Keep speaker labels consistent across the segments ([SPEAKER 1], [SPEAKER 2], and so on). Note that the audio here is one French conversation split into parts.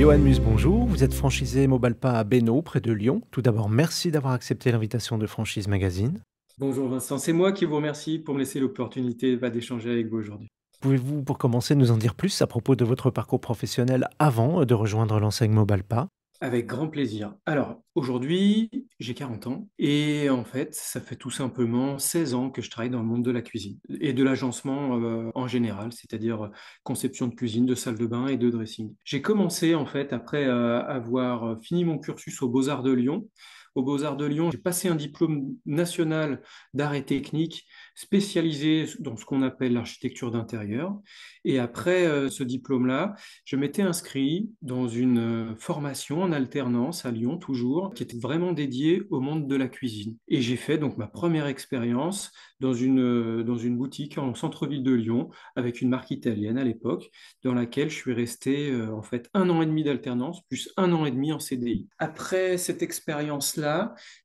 [SPEAKER 1] Johan Mus, bonjour. Vous êtes franchisé Mobalpa à Bénaud, près de Lyon. Tout d'abord, merci d'avoir accepté l'invitation de Franchise Magazine.
[SPEAKER 2] Bonjour Vincent, c'est moi qui vous remercie pour me laisser l'opportunité d'échanger avec vous aujourd'hui.
[SPEAKER 1] Pouvez-vous, pour commencer, nous en dire plus à propos de votre parcours professionnel avant de rejoindre l'enseigne Mobalpa?
[SPEAKER 2] Avec grand plaisir. Alors, aujourd'hui, j'ai 40 ans et en fait, ça fait tout simplement 16 ans que je travaille dans le monde de la cuisine et de l'agencement en général, c'est-à-dire conception de cuisine, de salle de bain et de dressing. J'ai commencé en fait après avoir fini mon cursus aux Beaux-Arts de Lyon. Aux Beaux-Arts de Lyon, j'ai passé un diplôme national d'art et technique spécialisé dans ce qu'on appelle l'architecture d'intérieur. Et après ce diplôme-là, je m'étais inscrit dans une formation en alternance à Lyon, toujours, qui était vraiment dédiée au monde de la cuisine. Et j'ai fait donc ma première expérience dans une boutique en centre-ville de Lyon, avec une marque italienne à l'époque, dans laquelle je suis resté en fait 1 an et demi d'alternance, plus 1 an et demi en CDI. Après cette expérience-là,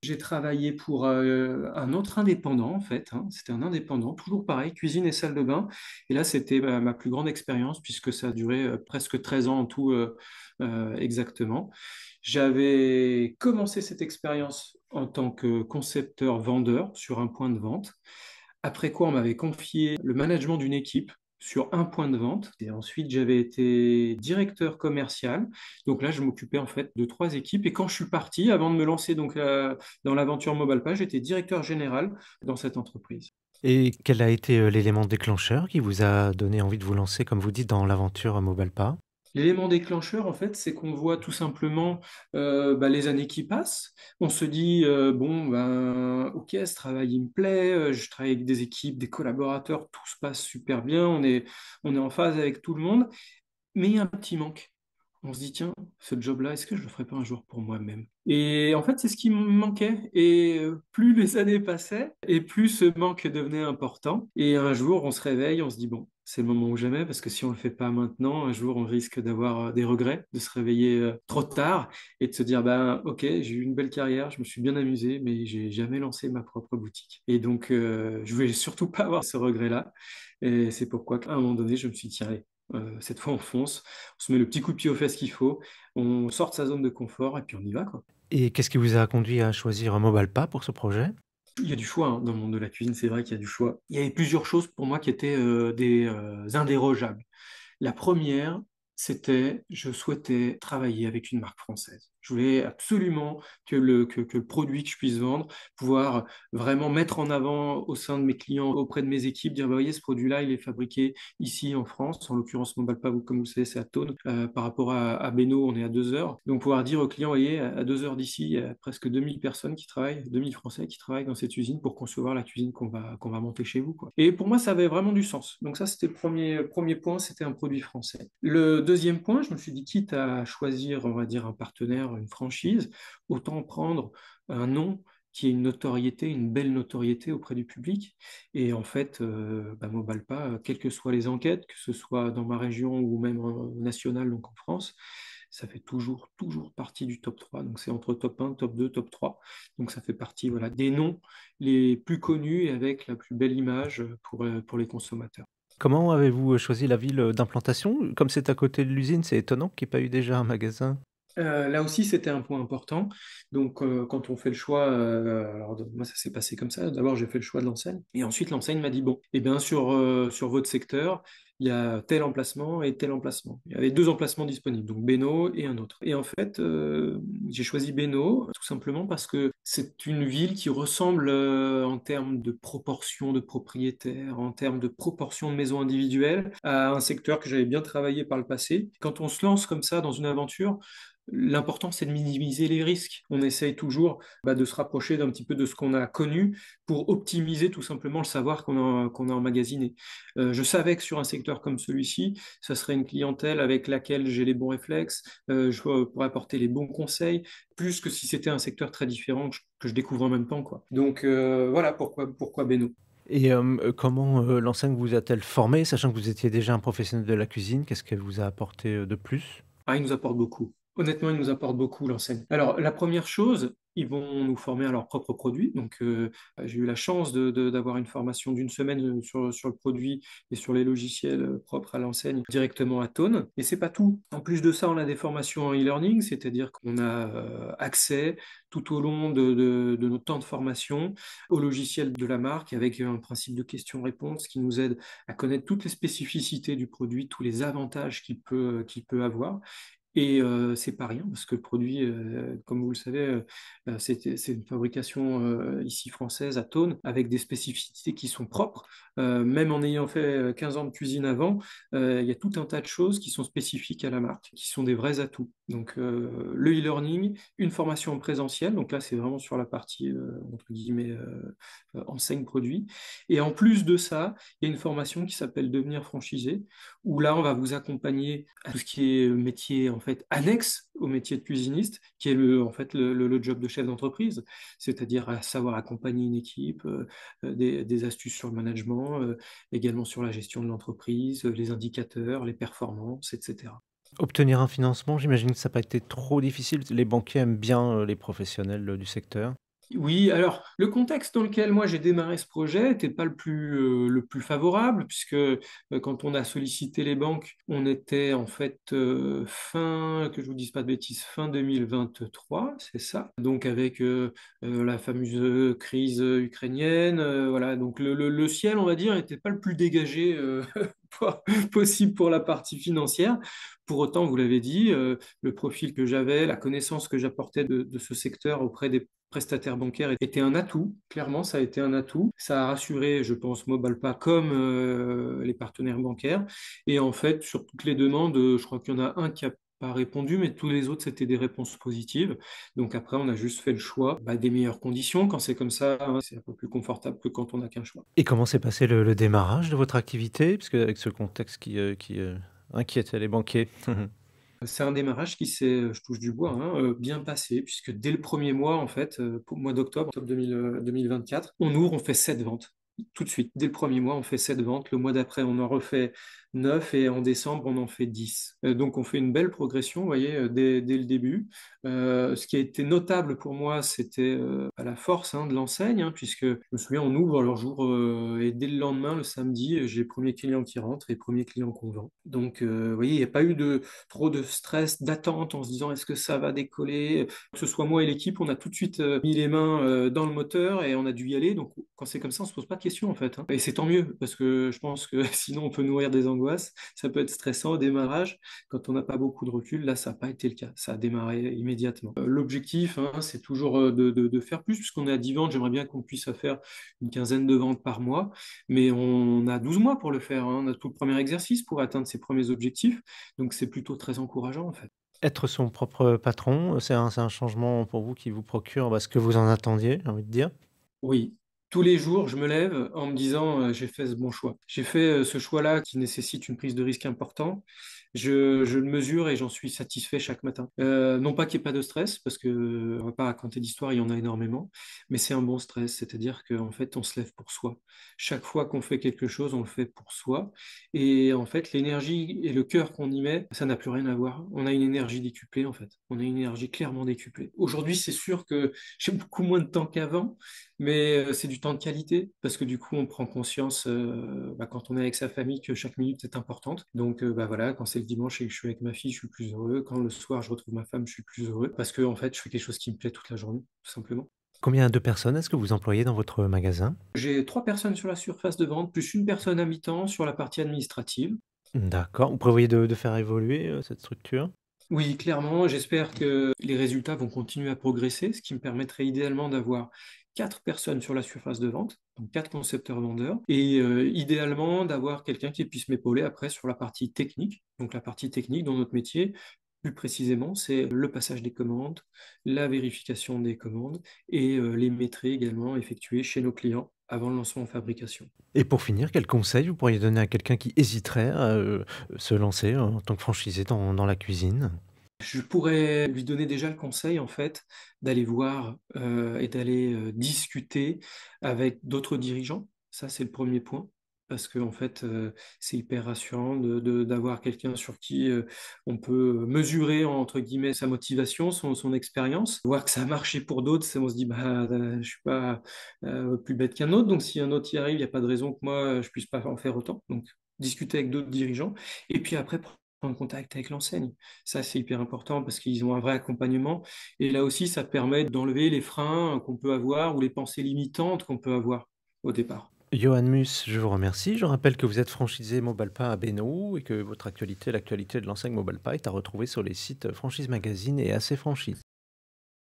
[SPEAKER 2] j'ai travaillé pour un autre indépendant, en fait, hein. C'était un indépendant, toujours pareil, cuisine et salle de bain. Et là, c'était ma plus grande expérience puisque ça a duré presque 13 ans en tout exactement. J'avais commencé cette expérience en tant que concepteur-vendeur sur un point de vente. Après quoi, on m'avait confié le management d'une équipe sur un point de vente. Et ensuite, j'avais été directeur commercial. Donc là, je m'occupais en fait de 3 équipes. Et quand je suis parti, avant de me lancer donc dans l'aventure Mobalpa, j'étais directeur général dans cette entreprise.
[SPEAKER 1] Et quel a été l'élément déclencheur qui vous a donné envie de vous lancer, comme vous dites, dans l'aventure Mobalpa?
[SPEAKER 2] L'élément déclencheur, en fait, c'est qu'on voit tout simplement les années qui passent. On se dit, bon, ben, ok, ce travail, il me plaît, je travaille avec des équipes, des collaborateurs, tout se passe super bien, on est en phase avec tout le monde, mais il y a un petit manque. On se dit, tiens, ce job-là, est-ce que je le ferais pas un jour pour moi-même? Et en fait, c'est ce qui me manquait. Et plus les années passaient, et plus ce manque devenait important. Et un jour, on se réveille, on se dit, bon, c'est le moment ou jamais, parce que si on le fait pas maintenant, un jour, on risque d'avoir des regrets, de se réveiller trop tard et de se dire, ben, ok, j'ai eu une belle carrière, je me suis bien amusé, mais j'ai jamais lancé ma propre boutique. Et donc, je voulais surtout pas avoir ce regret-là. Et c'est pourquoi, qu'à un moment donné, je me suis dit, tiens, allez, cette fois, on fonce, on se met le petit coup de pied aux fesses qu'il faut, on sort de sa zone de confort et puis on y va, quoi.
[SPEAKER 1] Et qu'est-ce qui vous a conduit à choisir Mobalpa pour ce projet?
[SPEAKER 2] Il y a du choix hein, dans le monde de la cuisine, c'est vrai qu'il y a du choix. Il y avait plusieurs choses pour moi qui étaient des indérogeables. La première, c'était je souhaitais travailler avec une marque française. Je voulais absolument que le produit que je puisse vendre, pouvoir vraiment mettre en avant au sein de mes clients, auprès de mes équipes, dire, bah, voyez, ce produit-là, il est fabriqué ici en France, en l'occurrence Mobalpa, comme vous le savez, c'est à Thônes. Par rapport à Beno, on est à 2 heures. Donc pouvoir dire aux clients, voyez, à 2 heures d'ici, il y a presque 2000 personnes qui travaillent, 2000 Français qui travaillent dans cette usine pour concevoir la cuisine qu'on va monter chez vous, quoi. Et pour moi, ça avait vraiment du sens. Donc ça, c'était le premier point, c'était un produit français. Le deuxième point, je me suis dit, quitte à choisir, on va dire, un partenaire, une franchise, autant prendre un nom qui ait une notoriété, une belle notoriété auprès du public. Et en fait, Mobalpa, quelles que soient les enquêtes, que ce soit dans ma région ou même nationale, donc en France, ça fait toujours partie du top 3. Donc c'est entre top 1, top 2, top 3. Donc ça fait partie voilà, des noms les plus connus et avec la plus belle image pour les consommateurs.
[SPEAKER 1] Comment avez-vous choisi la ville d'implantation? Comme c'est à côté de l'usine, c'est étonnant qu'il n'y ait pas eu déjà un magasin.
[SPEAKER 2] Là aussi, c'était un point important. Donc, quand on fait le choix, moi, ça s'est passé comme ça. D'abord, j'ai fait le choix de l'enseigne. Et ensuite, l'enseigne m'a dit, bon, eh bien, sur votre secteur, il y a tel emplacement et tel emplacement. Il y avait 2 emplacements disponibles, donc Bénaud et un autre. Et en fait, j'ai choisi Bénaud tout simplement parce que c'est une ville qui ressemble en termes de proportion de propriétaires, en termes de proportion de maisons individuelles, à un secteur que j'avais bien travaillé par le passé. Quand on se lance comme ça dans une aventure, l'important, c'est de minimiser les risques. On essaye toujours de se rapprocher d'un petit peu de ce qu'on a connu pour optimiser tout simplement le savoir qu'on a emmagasiné. Je savais que sur un secteur comme celui-ci, ça serait une clientèle avec laquelle j'ai les bons réflexes, je pourrais apporter les bons conseils, plus que si c'était un secteur très différent que je découvre en même temps, quoi. Donc voilà pourquoi Beno.
[SPEAKER 1] Et comment l'enseigne vous a-t-elle formé, sachant que vous étiez déjà un professionnel de la cuisine? Qu'est-ce qu'elle vous a apporté de plus?
[SPEAKER 2] Ah, il nous apporte beaucoup. Honnêtement, ils nous apportent beaucoup, l'enseigne. Alors, la première chose, ils vont nous former à leurs propres produits. Donc, j'ai eu la chance d'avoir une formation d'une semaine sur le produit et sur les logiciels propres à l'enseigne directement à Tone. Et c'est pas tout. En plus de ça, on a des formations en e-learning, c'est-à-dire qu'on a accès tout au long de notre temps de formation au logiciel de la marque avec un principe de question-réponse qui nous aide à connaître toutes les spécificités du produit, tous les avantages qu'il peut avoir. Et c'est pas rien parce que le produit, comme vous le savez, c'est une fabrication ici française à Tône avec des spécificités qui sont propres. Même en ayant fait 15 ans de cuisine avant, il y a tout un tas de choses qui sont spécifiques à la marque, qui sont des vrais atouts. Donc le e-learning, une formation en présentiel, donc là c'est vraiment sur la partie entre guillemets enseigne produit. Et en plus de ça, il y a une formation qui s'appelle Devenir franchisé où là, on va vous accompagner à tout ce qui est métier en fait annexe au métier de cuisiniste, qui est en fait le job de chef d'entreprise, c'est-à-dire à savoir accompagner une équipe, des astuces sur le management, également sur la gestion de l'entreprise, les indicateurs, les performances, etc.
[SPEAKER 1] Obtenir un financement, j'imagine que ça n'a pas été trop difficile. Les banquiers aiment bien les professionnels du secteur.
[SPEAKER 2] Oui, alors le contexte dans lequel moi j'ai démarré ce projet n'était pas le plus favorable, puisque quand on a sollicité les banques, on était en fait que je vous dise pas de bêtises, fin 2023, c'est ça. Donc avec la fameuse crise ukrainienne, voilà, donc le ciel, on va dire, n'était pas le plus dégagé possible pour la partie financière. Pour autant, vous l'avez dit, le profil que j'avais, la connaissance que j'apportais de ce secteur auprès des prestataire bancaire était un atout. Clairement, ça a été un atout. Ça a rassuré, je pense, Mobalpa comme les partenaires bancaires. Et en fait, sur toutes les demandes, je crois qu'il y en a un qui a pas répondu, mais tous les autres, c'était des réponses positives. Donc après, on a juste fait le choix des meilleures conditions. Quand c'est comme ça, hein, c'est un peu plus confortable que quand on n'a qu'un choix.
[SPEAKER 1] Et comment s'est passé le démarrage de votre activité? Parce qu'avec ce contexte qui inquiétait les banquiers.
[SPEAKER 2] C'est un démarrage qui s'est, je touche du bois, hein, bien passé, puisque dès le premier mois, en fait, pour le mois d'octobre, octobre 2024, on ouvre, on fait 7 ventes. Tout de suite, dès le premier mois, on fait 7 ventes. Le mois d'après, on en refait 9 et en décembre, on en fait 10. Donc, on fait une belle progression, vous voyez, dès le début. Ce qui a été notable pour moi, c'était à la force de l'enseigne, hein, puisque je me souviens, on ouvre leur jour et dès le lendemain, le samedi, j'ai les premiers clients qui rentrent et les premiers clients qu'on vend. Donc, vous voyez, il n'y a pas eu trop de stress, d'attente en se disant est-ce que ça va décoller? Que ce soit moi et l'équipe, on a tout de suite mis les mains dans le moteur et on a dû y aller. Donc quand c'est comme ça, on se pose pas de questions en fait, hein. Et c'est tant mieux parce que je pense que sinon on peut nourrir des angoisses. Ça peut être stressant au démarrage quand on n'a pas beaucoup de recul. Là, ça n'a pas été le cas. Ça a démarré immédiatement. L'objectif, hein, c'est toujours de faire plus puisqu'on est à 10 ventes. J'aimerais bien qu'on puisse faire une quinzaine de ventes par mois, mais on a 12 mois pour le faire, hein. On a tout le premier exercice pour atteindre ses premiers objectifs. Donc c'est plutôt très encourageant en fait.
[SPEAKER 1] Être son propre patron, c'est un changement pour vous qui vous procure, ce que vous en attendiez, j'ai envie de dire?
[SPEAKER 2] Oui, tous les jours, je me lève en me disant j'ai fait ce bon choix. J'ai fait ce choix-là qui nécessite une prise de risque importante. Je le mesure et j'en suis satisfait chaque matin. Non pas qu'il n'y ait pas de stress, parce que on va pas raconter d'histoire, il y en a énormément, mais c'est un bon stress, c'est-à-dire qu'en fait, on se lève pour soi. Chaque fois qu'on fait quelque chose, on le fait pour soi. Et en fait, l'énergie et le cœur qu'on y met, ça n'a plus rien à voir. On a une énergie décuplée, en fait. On a une énergie clairement décuplée. Aujourd'hui, c'est sûr que j'ai beaucoup moins de temps qu'avant, mais c'est du temps de qualité parce que du coup, on prend conscience quand on est avec sa famille que chaque minute est importante. Donc voilà, quand c'est le dimanche et que je suis avec ma fille, je suis plus heureux. Quand le soir, je retrouve ma femme, je suis plus heureux parce que en fait, je fais quelque chose qui me plaît toute la journée, tout simplement.
[SPEAKER 1] Combien de personnes est-ce que vous employez dans votre magasin?
[SPEAKER 2] J'ai 3 personnes sur la surface de vente, plus une personne à mi-temps sur la partie administrative.
[SPEAKER 1] D'accord. Vous prévoyez de faire évoluer, cette structure?
[SPEAKER 2] Oui, clairement, j'espère que les résultats vont continuer à progresser, ce qui me permettrait idéalement d'avoir 4 personnes sur la surface de vente, donc 4 concepteurs-vendeurs, et idéalement d'avoir quelqu'un qui puisse m'épauler après sur la partie technique. Donc la partie technique dans notre métier, plus précisément, c'est le passage des commandes, la vérification des commandes et les maîtrises également effectuées chez nos clients avant le lancement en fabrication.
[SPEAKER 1] Et pour finir, quel conseil vous pourriez donner à quelqu'un qui hésiterait à, se lancer en tant que franchisé dans la cuisine?
[SPEAKER 2] Je pourrais lui donner déjà le conseil, en fait, d'aller voir et d'aller discuter avec d'autres dirigeants. Ça, c'est le premier point. parce que en fait, c'est hyper rassurant d'avoir quelqu'un sur qui on peut mesurer entre guillemets sa motivation, son expérience, voir que ça a marché pour d'autres, on se dit bah je suis pas plus bête qu'un autre, donc si un autre y arrive, il n'y a pas de raison que moi je puisse pas en faire autant. Donc discuter avec d'autres dirigeants et puis après prendre contact avec l'enseigne. Ça, c'est hyper important parce qu'ils ont un vrai accompagnement. Et là aussi, ça permet d'enlever les freins qu'on peut avoir ou les pensées limitantes qu'on peut avoir au départ.
[SPEAKER 1] Johan Mus, je vous remercie. Je rappelle que vous êtes franchisé Mobalpa à Bénaud et que votre actualité, l'actualité de l'enseigne Mobalpa est à retrouver sur les sites Franchise Magazine et AC Franchise.